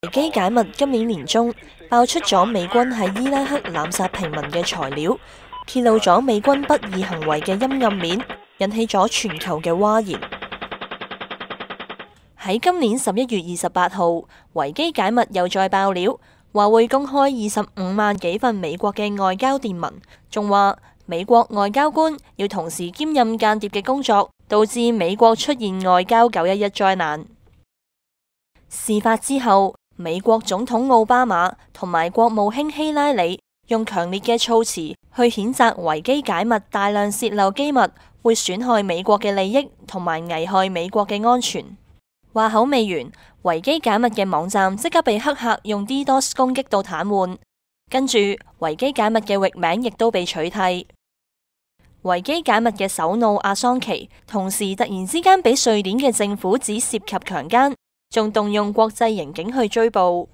維基解密今年年中爆出咗美軍喺伊拉克濫殺平民嘅材料，揭露咗美軍不義行為嘅陰暗面，引起咗全球嘅譁然。喺今年11月28號，維基解密又再爆料，話會公開25萬幾份美國嘅外交電文，仲話美國外交官要同時兼任間諜嘅工作，導致美國出現外交911災難。事發之後，美國總統奧巴馬同埋國務卿希拉里用強烈嘅措辭去譴責維基解密大量洩漏機密，會損害美國嘅利益同埋危害美國嘅安全。話口未完，維基解密嘅網站即刻被黑客用 DDoS 攻擊到癱瘓，跟住維基解密嘅域名亦都被取締。維基解密嘅首腦阿桑奇同時突然之間俾瑞典嘅政府指涉及強姦，仲動用國際刑警去追捕。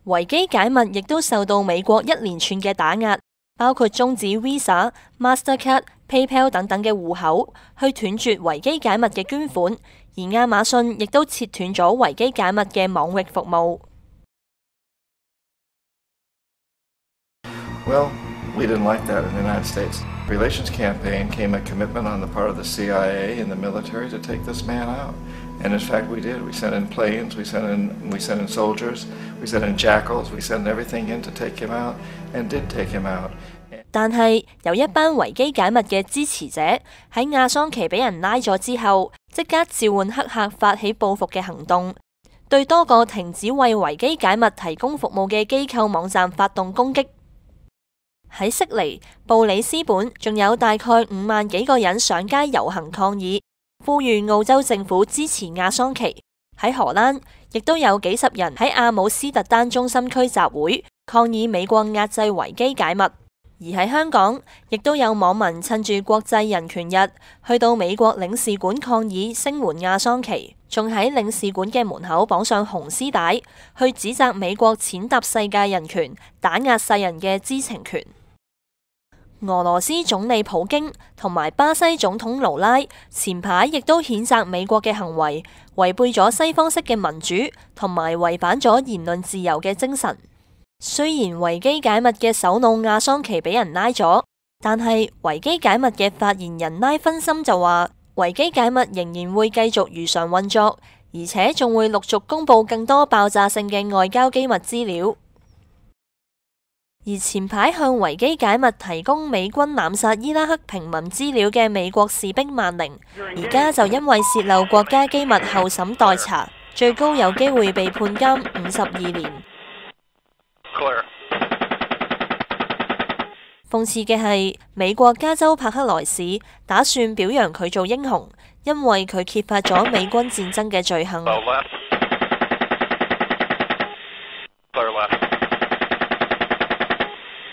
維基解密亦都受到美國一連串嘅打壓，包括終止 Visa、Mastercard、PayPal 等等嘅戶口，去斷絕維基解密嘅捐款。而亞馬遜亦都切斷咗維基解密嘅網域服務。Well, we didn't like that in the United States. Relations campaign came a commitment on the part of the CIA and the military to take this man out. And in fact, we did. We sent in planes, we sent in soldiers, we sent in jackals, we sent everything in to take him out, and did take him out. 但係有一班維基解密嘅支持者喺亞桑奇俾人拉咗之後，即刻召喚黑客發起報復嘅行動，對多個停止為維基解密提供服務嘅機構網站發動攻擊。喺悉尼、布里斯本，仲有大概5萬幾個人上街遊行抗議，呼籲澳洲政府支持亞桑奇。喺荷蘭，亦都有幾十人喺阿姆斯特丹中心區集會，抗議美國壓制維基解密。而喺香港，亦都有網民趁住國際人權日，去到美國領事館抗議聲援亞桑奇，仲喺領事館嘅門口綁上紅絲帶，去指責美國踐踏世界人權、打壓世人嘅知情權。俄羅斯總理普京同埋巴西總統盧拉前排亦都譴責美國嘅行為，違背咗西方式嘅民主，同埋違反咗言論自由嘅精神。雖然維基解密嘅首腦亞桑奇俾人拉咗，但係維基解密嘅發言人拉芬森就話，維基解密仍然會繼續如常運作，而且仲會陸續公布更多爆炸性嘅外交機密資料。而前排向維基解密提供美軍濫殺伊拉克平民資料嘅美國士兵萬寧，而家就因為洩漏國家機密候審待查，最高有機會被判監52年。諷刺嘅係，美國加州柏克萊市打算表揚佢做英雄，因為佢揭發咗美軍戰爭嘅罪行。